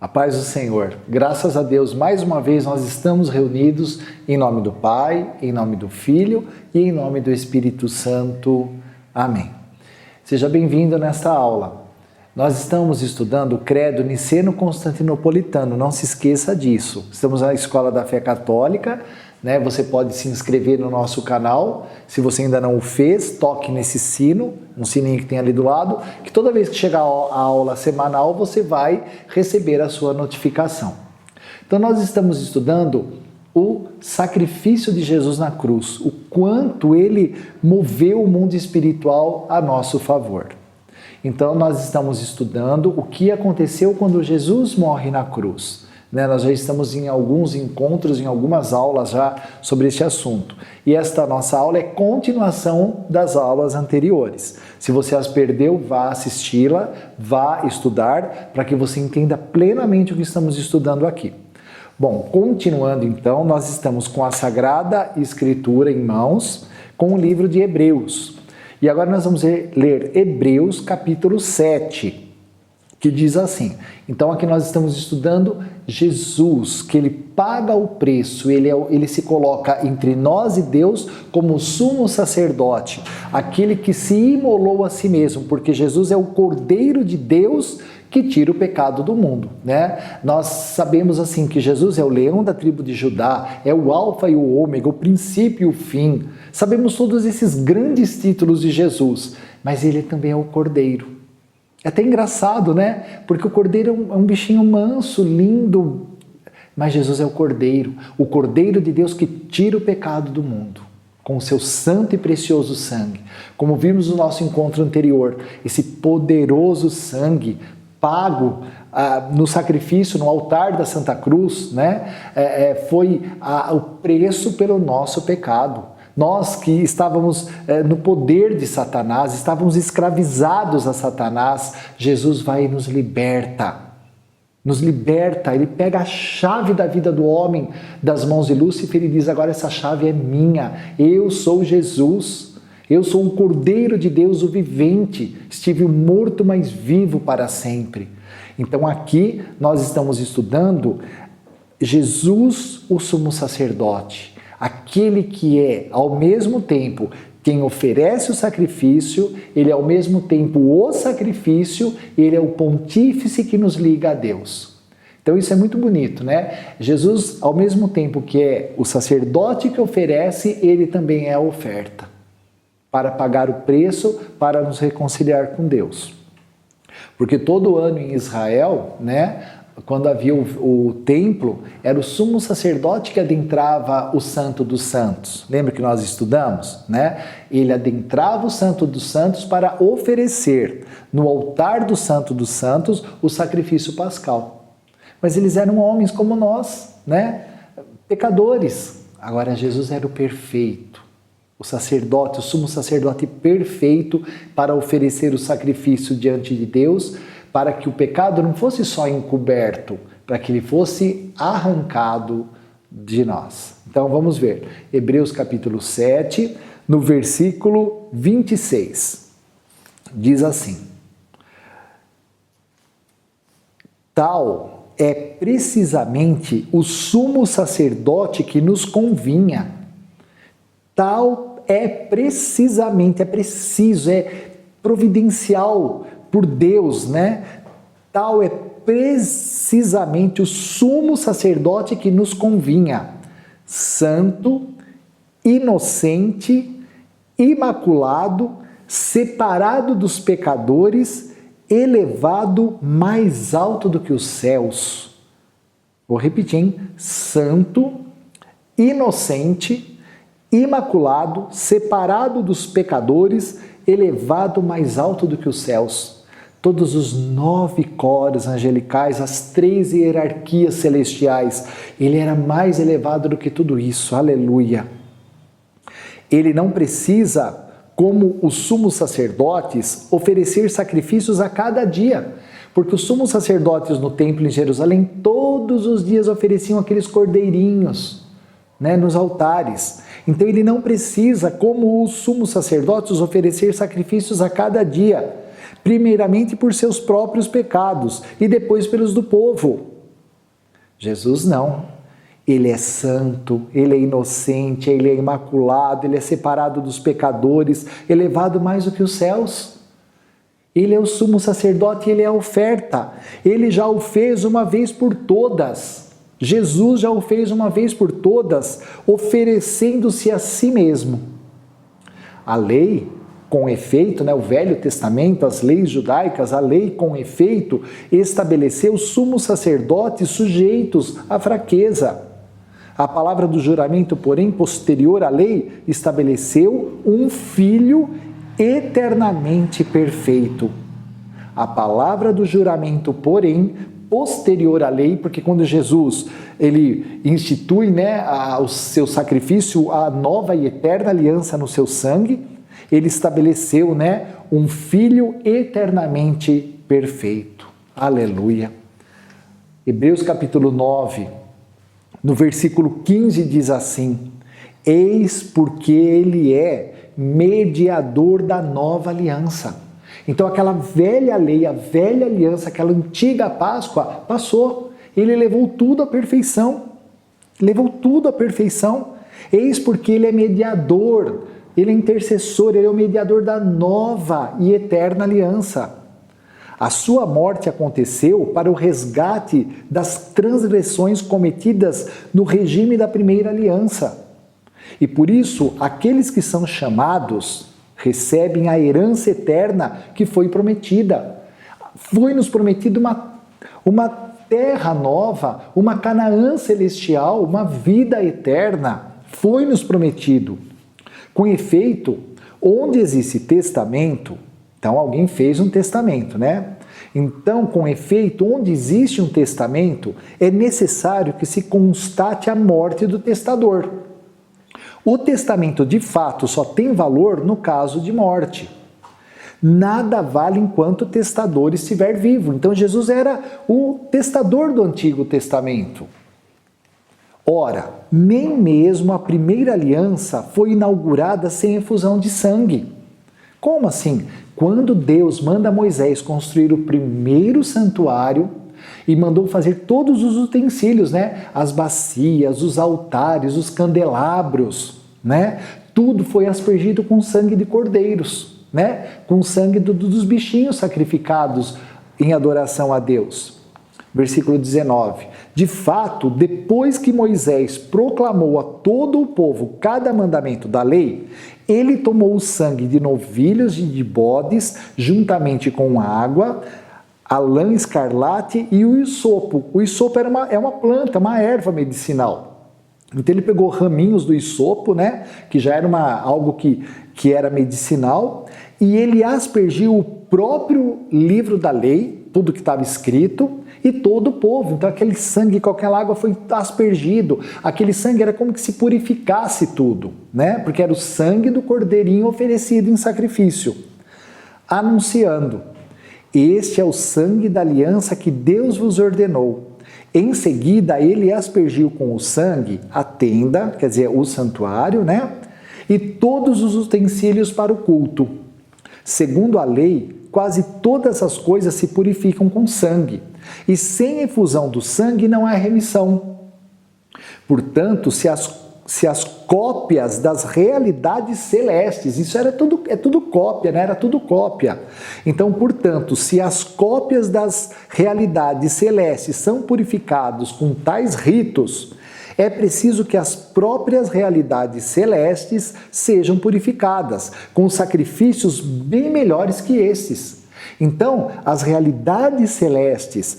A paz do Senhor. Graças a Deus, mais uma vez nós estamos reunidos em nome do Pai, em nome do Filho e em nome do Espírito Santo. Amém. Seja bem-vindo nesta aula. Nós estamos estudando o Credo Niceno-Constantinopolitano, não se esqueça disso. Estamos na Escola da Fé Católica, né? Você pode se inscrever no nosso canal. Se você ainda não o fez, toque nesse sino, um sininho que tem ali do lado, que toda vez que chegar a aula semanal, você vai receber a sua notificação. Então nós estamos estudando o sacrifício de Jesus na cruz, o quanto ele moveu o mundo espiritual a nosso favor. Então nós estamos estudando o que aconteceu quando Jesus morre na cruz. Nós já estamos em alguns encontros, em algumas aulas já sobre este assunto. E esta nossa aula é continuação das aulas anteriores. Se você as perdeu, vá assisti-la, vá estudar, para que você entenda plenamente o que estamos estudando aqui. Bom, continuando então, nós estamos com a Sagrada Escritura em mãos, com o livro de Hebreus. E agora nós vamos ler Hebreus capítulo 7. Que diz assim, então aqui nós estamos estudando Jesus, que ele paga o preço, ele se coloca entre nós e Deus como sumo sacerdote, aquele que se imolou a si mesmo, porque Jesus é o Cordeiro de Deus que tira o pecado do mundo, né? Nós sabemos assim que Jesus é o leão da tribo de Judá, é o alfa e o ômega, o princípio e o fim. Sabemos todos esses grandes títulos de Jesus, mas ele também é o Cordeiro. É até engraçado, né? Porque o cordeiro é um bichinho manso, lindo, mas Jesus é o Cordeiro de Deus que tira o pecado do mundo, com o seu santo e precioso sangue. Como vimos no nosso encontro anterior, esse poderoso sangue pago no sacrifício, no altar da Santa Cruz, né? Foi o preço pelo nosso pecado. Nós que estávamos no poder de Satanás, estávamos escravizados a Satanás, Jesus vai e nos liberta, ele pega a chave da vida do homem das mãos de Lúcifer e diz, agora essa chave é minha, eu sou Jesus, eu sou o Cordeiro de Deus, o vivente, estive morto, mas vivo para sempre. Então aqui nós estamos estudando Jesus, o sumo sacerdote, aquele que é, ao mesmo tempo, quem oferece o sacrifício, ele é ao mesmo tempo o sacrifício, ele é o pontífice que nos liga a Deus. Então isso é muito bonito, né? Jesus, ao mesmo tempo que é o sacerdote que oferece, ele também é a oferta, para pagar o preço, para nos reconciliar com Deus. Porque todo ano em Israel, né? Quando havia o templo, era o sumo sacerdote que adentrava o Santo dos Santos. Lembra que nós estudamos, né? Ele adentrava o Santo dos Santos para oferecer no altar do Santo dos Santos o sacrifício pascal. Mas eles eram homens como nós, né? Pecadores. Agora Jesus era o perfeito, o sacerdote, o sumo sacerdote perfeito para oferecer o sacrifício diante de Deus, para que o pecado não fosse só encoberto, para que ele fosse arrancado de nós. Então vamos ver, Hebreus capítulo 7, no versículo 26, diz assim, tal é precisamente o sumo sacerdote que nos convinha, tal é precisamente, é preciso, é providencial, por Deus, né? Tal é precisamente o sumo sacerdote que nos convinha, santo, inocente, imaculado, separado dos pecadores, elevado mais alto do que os céus. Vou repetir, hein? Santo, inocente, imaculado, separado dos pecadores, elevado mais alto do que os céus. Todos os 9 coros angelicais, as 3 hierarquias celestiais, ele era mais elevado do que tudo isso, aleluia. Ele não precisa, como os sumos sacerdotes, oferecer sacrifícios a cada dia, porque os sumos sacerdotes no templo em Jerusalém, todos os dias ofereciam aqueles cordeirinhos, né, nos altares. Então ele não precisa, como os sumos sacerdotes, oferecer sacrifícios a cada dia, primeiramente por seus próprios pecados e depois pelos do povo. Jesus não. Ele é santo, ele é inocente, ele é imaculado, ele é separado dos pecadores, elevado mais do que os céus. Ele é o sumo sacerdote, ele é a oferta. Ele já o fez uma vez por todas. Jesus já o fez uma vez por todas, oferecendo-se a si mesmo. A lei, com efeito, o Velho Testamento, as leis judaicas, a lei com efeito estabeleceu sumos sacerdotes sujeitos à fraqueza. A palavra do juramento, porém, posterior à lei, estabeleceu um filho eternamente perfeito. A palavra do juramento, porém, posterior à lei, porque quando Jesus ele institui o seu sacrifício, a nova e eterna aliança no seu sangue, ele estabeleceu um filho eternamente perfeito. Aleluia. Hebreus capítulo 9, no versículo 15 diz assim: eis porque ele é mediador da nova aliança. Então aquela velha lei, a velha aliança, aquela antiga Páscoa passou. Ele levou tudo à perfeição. Levou tudo à perfeição. Eis porque ele é mediador, ele é intercessor, ele é o mediador da nova e eterna aliança. A sua morte aconteceu para o resgate das transgressões cometidas no regime da primeira aliança. E por isso, aqueles que são chamados recebem a herança eterna que foi prometida. Foi-nos prometida uma terra nova, uma Canaã celestial, uma vida eterna. Foi-nos prometido. Com efeito, onde existe testamento, então alguém fez um testamento, Então, com efeito, onde existe um testamento, é necessário que se constate a morte do testador. O testamento, de fato, só tem valor no caso de morte. Nada vale enquanto o testador estiver vivo. Então, Jesus era o testador do Antigo Testamento. Ora, nem mesmo a primeira aliança foi inaugurada sem efusão de sangue. Como assim? Quando Deus manda Moisés construir o primeiro santuário e mandou fazer todos os utensílios, as bacias, os altares, os candelabros, tudo foi aspergido com sangue de cordeiros, com sangue dos bichinhos sacrificados em adoração a Deus. Versículo 19. De fato, depois que Moisés proclamou a todo o povo cada mandamento da lei, ele tomou o sangue de novilhos e de bodes, juntamente com água, a lã escarlate e o hisopo. O hisopo é uma planta, uma erva medicinal. Então ele pegou raminhos do hisopo, que já era algo que era medicinal, e ele aspergiu o próprio livro da lei, tudo que estava escrito, e todo o povo. Então aquele sangue com aquela água foi aspergido. Aquele sangue era como que se purificasse tudo, porque era o sangue do cordeirinho oferecido em sacrifício. Anunciando: este é o sangue da aliança que Deus vos ordenou. Em seguida, ele aspergiu com o sangue a tenda, quer dizer, o santuário, e todos os utensílios para o culto. Segundo a lei, quase todas as coisas se purificam com sangue, e sem efusão do sangue não há remissão. Portanto, se as cópias das realidades celestes, isso é tudo cópia, era tudo cópia. Então, portanto, se as cópias das realidades celestes são purificados com tais ritos, é preciso que as próprias realidades celestes sejam purificadas, com sacrifícios bem melhores que esses. Então, as realidades celestes,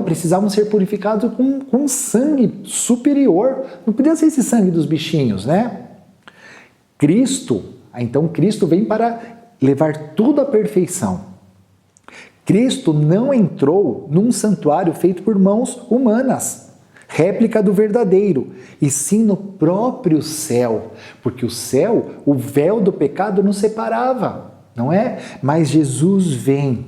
precisavam ser purificadas com sangue superior. Não podia ser esse sangue dos bichinhos, Cristo vem para levar tudo à perfeição. Cristo não entrou num santuário feito por mãos humanas, réplica do verdadeiro, e sim no próprio céu, porque o céu, o véu do pecado nos separava. Não é? Mas Jesus vem,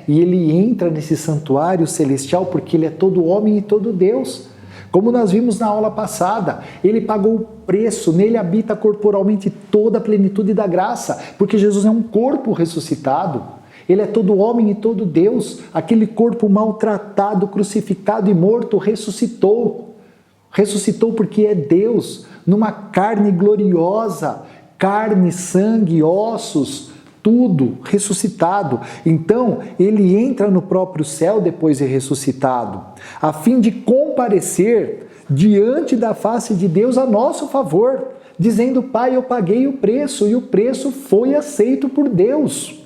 e ele entra nesse santuário celestial porque ele é todo homem e todo Deus. Como nós vimos na aula passada, ele pagou o preço, nele habita corporalmente toda a plenitude da graça, porque Jesus é um corpo ressuscitado. Ele é todo homem e todo Deus. Aquele corpo maltratado, crucificado e morto ressuscitou. Ressuscitou porque é Deus, numa carne gloriosa, carne, sangue, ossos, tudo ressuscitado. Então, ele entra no próprio céu depois de ressuscitado, a fim de comparecer diante da face de Deus a nosso favor, dizendo: Pai, eu paguei o preço, e o preço foi aceito por Deus.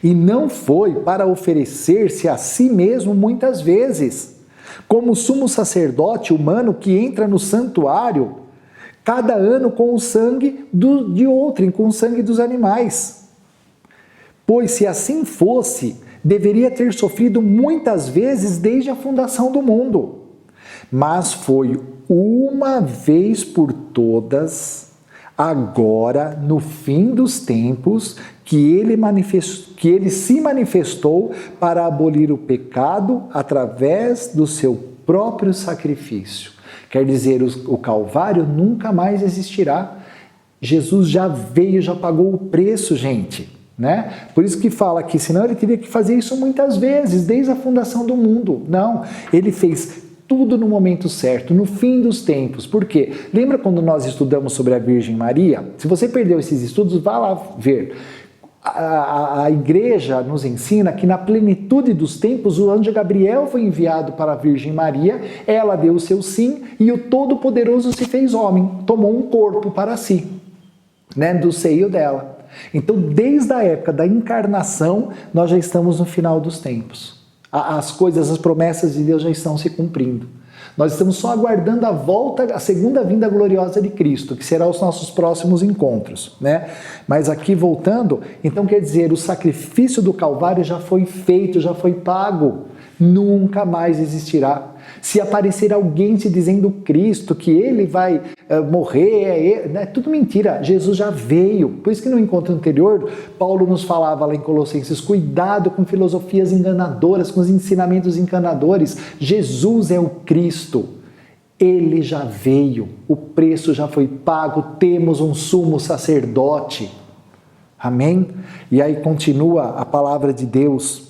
E não foi para oferecer-se a si mesmo muitas vezes, como sumo sacerdote humano que entra no santuário cada ano com o sangue de outrem, com o sangue dos animais. Pois se assim fosse, deveria ter sofrido muitas vezes desde a fundação do mundo. Mas foi uma vez por todas, agora, no fim dos tempos, que ele se manifestou para abolir o pecado através do seu próprio sacrifício. Quer dizer, o Calvário nunca mais existirá. Jesus já veio, já pagou o preço, gente, né? Por isso que fala que senão ele teria que fazer isso muitas vezes, desde a fundação do mundo. Não, ele fez tudo no momento certo, no fim dos tempos. Por quê? Lembra quando nós estudamos sobre a Virgem Maria? Se você perdeu esses estudos, vá lá ver. A igreja nos ensina que na plenitude dos tempos o anjo Gabriel foi enviado para a Virgem Maria, ela deu o seu sim e o Todo-Poderoso se fez homem, tomou um corpo para si, né, do seio dela. Então, desde a época da encarnação, nós já estamos no final dos tempos. As coisas, as promessas de Deus já estão se cumprindo. Nós estamos só aguardando a volta, a segunda vinda gloriosa de Cristo, que será os nossos próximos encontros, né? Mas aqui voltando, então quer dizer, o sacrifício do Calvário já foi feito, já foi pago, nunca mais existirá. Se aparecer alguém te dizendo Cristo, que ele vai morrer, é tudo mentira. Jesus já veio. Por isso que no encontro anterior, Paulo nos falava lá em Colossenses: cuidado com filosofias enganadoras, com os ensinamentos enganadores. Jesus é o Cristo. Ele já veio. O preço já foi pago. Temos um sumo sacerdote. Amém? E aí continua a palavra de Deus.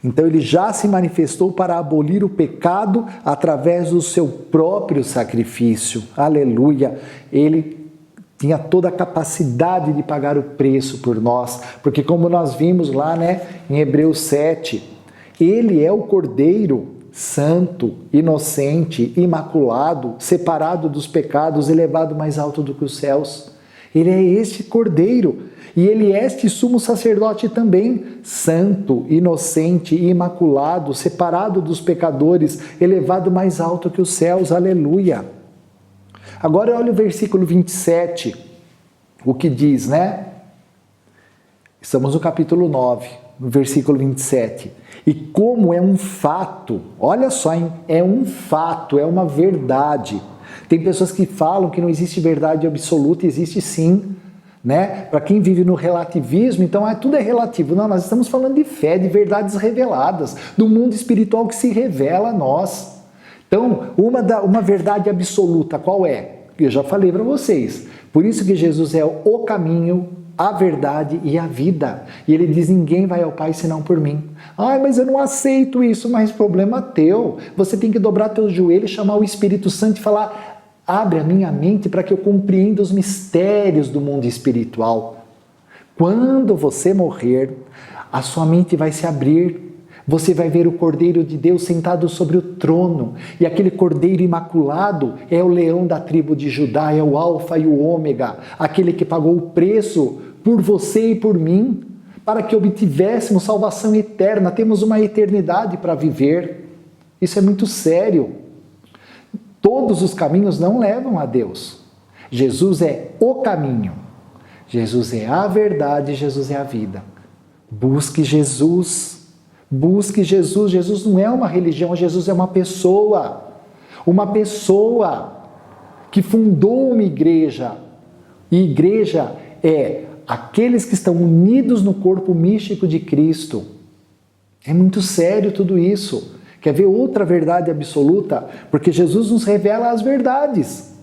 Então ele já se manifestou para abolir o pecado através do seu próprio sacrifício. Aleluia! Ele tinha toda a capacidade de pagar o preço por nós, porque como nós vimos lá, né, em Hebreus 7, ele é o Cordeiro santo, inocente, imaculado, separado dos pecados, elevado mais alto do que os céus. Ele é este Cordeiro. E ele é este sumo sacerdote também, santo, inocente e imaculado, separado dos pecadores, elevado mais alto que os céus. Aleluia! Agora olha o versículo 27, o que diz, né? Estamos no capítulo 9, no versículo 27. E como é um fato, olha só, hein? É um fato, é uma verdade. Tem pessoas que falam que não existe verdade absoluta, existe sim. Né? Para quem vive no relativismo, então tudo é relativo. Não, nós estamos falando de fé, de verdades reveladas, do mundo espiritual que se revela a nós. Então, uma verdade absoluta, qual é? Eu já falei para vocês. Por isso que Jesus é o caminho, a verdade e a vida. E ele diz: ninguém vai ao Pai senão por mim. Ai, mas eu não aceito isso, mas problema teu. Você tem que dobrar teus joelhos, chamar o Espírito Santo e falar: abre a minha mente para que eu compreenda os mistérios do mundo espiritual. Quando você morrer, a sua mente vai se abrir. Você vai ver o Cordeiro de Deus sentado sobre o trono. E aquele Cordeiro imaculado é o leão da tribo de Judá, é o Alfa e o Ômega, aquele que pagou o preço por você e por mim, para que obtivéssemos salvação eterna. Temos uma eternidade para viver. Isso é muito sério. Todos os caminhos não levam a Deus. Jesus é o caminho. Jesus é a verdade, Jesus é a vida. Busque Jesus. Busque Jesus. Jesus não é uma religião, Jesus é uma pessoa. Uma pessoa que fundou uma igreja. E igreja é aqueles que estão unidos no corpo místico de Cristo. É muito sério tudo isso. Quer ver outra verdade absoluta? Porque Jesus nos revela as verdades.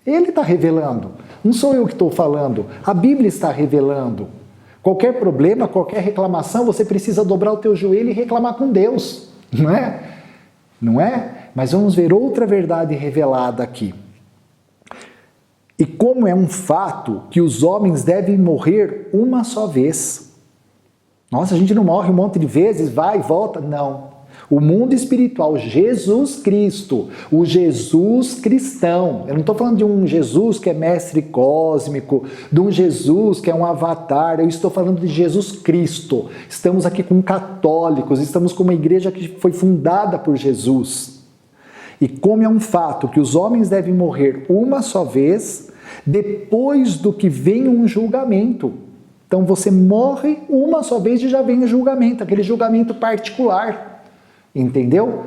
Ele está revelando. Não sou eu que estou falando. A Bíblia está revelando. Qualquer problema, qualquer reclamação, você precisa dobrar o teu joelho e reclamar com Deus, não é? Não é? Mas vamos ver outra verdade revelada aqui. E como é um fato que os homens devem morrer uma só vez. Nossa, a gente não morre um monte de vezes, vai e volta. Não. O mundo espiritual, Jesus Cristo, o Jesus cristão. Eu não estou falando de um Jesus que é mestre cósmico, de um Jesus que é um avatar. Eu estou falando de Jesus Cristo. Estamos aqui com católicos, estamos com uma igreja que foi fundada por Jesus. E como é um fato que os homens devem morrer uma só vez, depois do que vem um julgamento. Então você morre uma só vez e já vem o julgamento, aquele julgamento particular. Entendeu?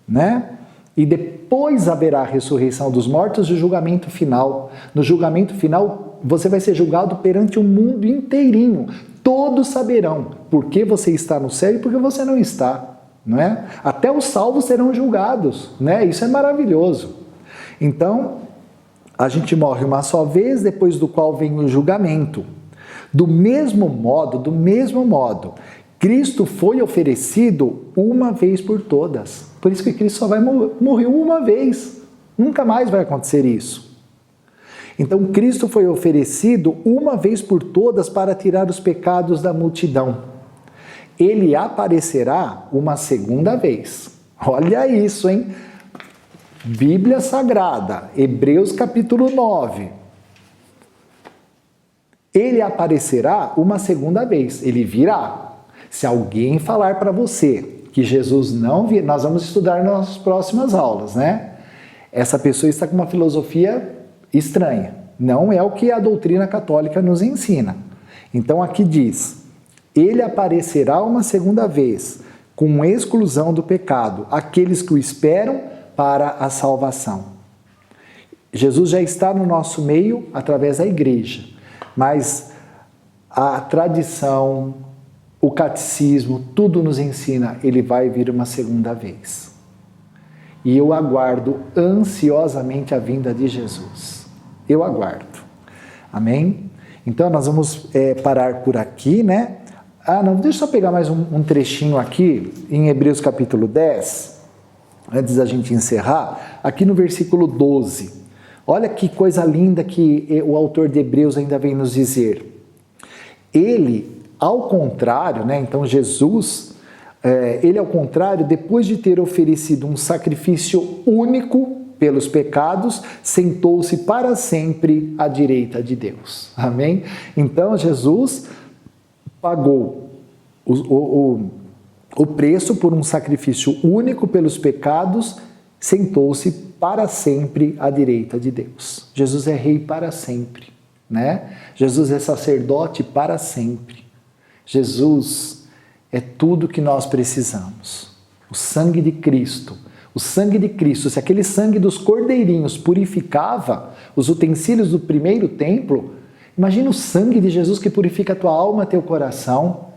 Né? E depois haverá a ressurreição dos mortos e o julgamento final. No julgamento final, você vai ser julgado perante o mundo inteirinho. Todos saberão por que você está no céu e por que você não está. Não é? Até os salvos serão julgados. Né? Isso é maravilhoso. Então, a gente morre uma só vez, depois do qual vem o julgamento. Do mesmo modo, Cristo foi oferecido uma vez por todas. Por isso que Cristo só vai morrer uma vez. Nunca mais vai acontecer isso. Então, Cristo foi oferecido uma vez por todas para tirar os pecados da multidão. Ele aparecerá uma segunda vez. Olha isso, hein? Bíblia Sagrada, Hebreus capítulo 9. Ele aparecerá uma segunda vez. Ele virá. Se alguém falar para você que Jesus não vir, nós vamos estudar nas próximas aulas, né? Essa pessoa está com uma filosofia estranha. Não é o que a doutrina católica nos ensina. Então aqui diz, ele aparecerá uma segunda vez, com exclusão do pecado, aqueles que o esperam para a salvação. Jesus já está no nosso meio através da igreja, mas a tradição, o catecismo, tudo nos ensina, ele vai vir uma segunda vez. E eu aguardo ansiosamente a vinda de Jesus. Eu aguardo. Amém? Então nós vamos parar por aqui, né? Deixa eu só pegar mais um trechinho aqui, em Hebreus capítulo 10, antes da gente encerrar, aqui no versículo 12. Olha que coisa linda que o autor de Hebreus ainda vem nos dizer. Ele, ao contrário, né? Então Jesus, ele ao contrário, depois de ter oferecido um sacrifício único pelos pecados, sentou-se para sempre à direita de Deus. Amém? Então Jesus pagou o preço por um sacrifício único pelos pecados, sentou-se para sempre à direita de Deus. Jesus é rei para sempre, né? Jesus é sacerdote para sempre. Jesus é tudo que nós precisamos. O sangue de Cristo. O sangue de Cristo, se aquele sangue dos cordeirinhos purificava os utensílios do primeiro templo, imagina o sangue de Jesus que purifica a tua alma, teu coração.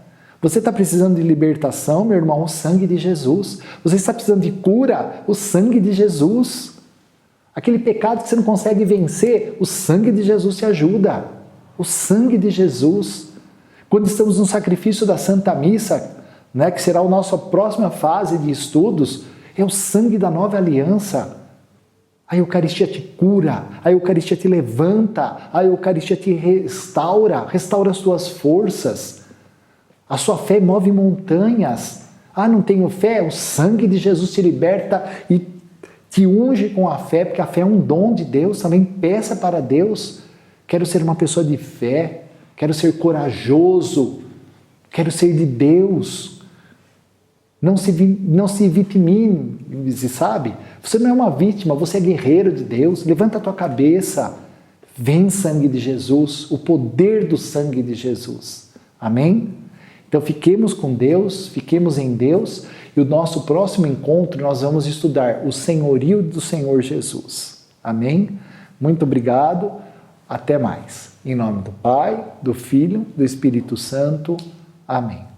Você está precisando de libertação, meu irmão? O sangue de Jesus. Você está precisando de cura? O sangue de Jesus. Aquele pecado que você não consegue vencer, o sangue de Jesus te ajuda. O sangue de Jesus. Quando estamos no sacrifício da Santa Missa, né, que será a nossa próxima fase de estudos, é o sangue da nova aliança. A Eucaristia te cura, a Eucaristia te levanta, a Eucaristia te restaura as tuas forças. A sua fé move montanhas. Não tenho fé? O sangue de Jesus te liberta e te unge com a fé, porque a fé é um dom de Deus. Também peça para Deus. Quero ser uma pessoa de fé, quero ser corajoso, quero ser de Deus. Não se vitimize, sabe? Você não é uma vítima, você é guerreiro de Deus. Levanta a tua cabeça. Vem sangue de Jesus, o poder do sangue de Jesus. Amém? Então fiquemos com Deus, fiquemos em Deus, e o nosso próximo encontro nós vamos estudar o senhorio do Senhor Jesus. Amém? Muito obrigado, até mais. Em nome do Pai, do Filho, do Espírito Santo. Amém.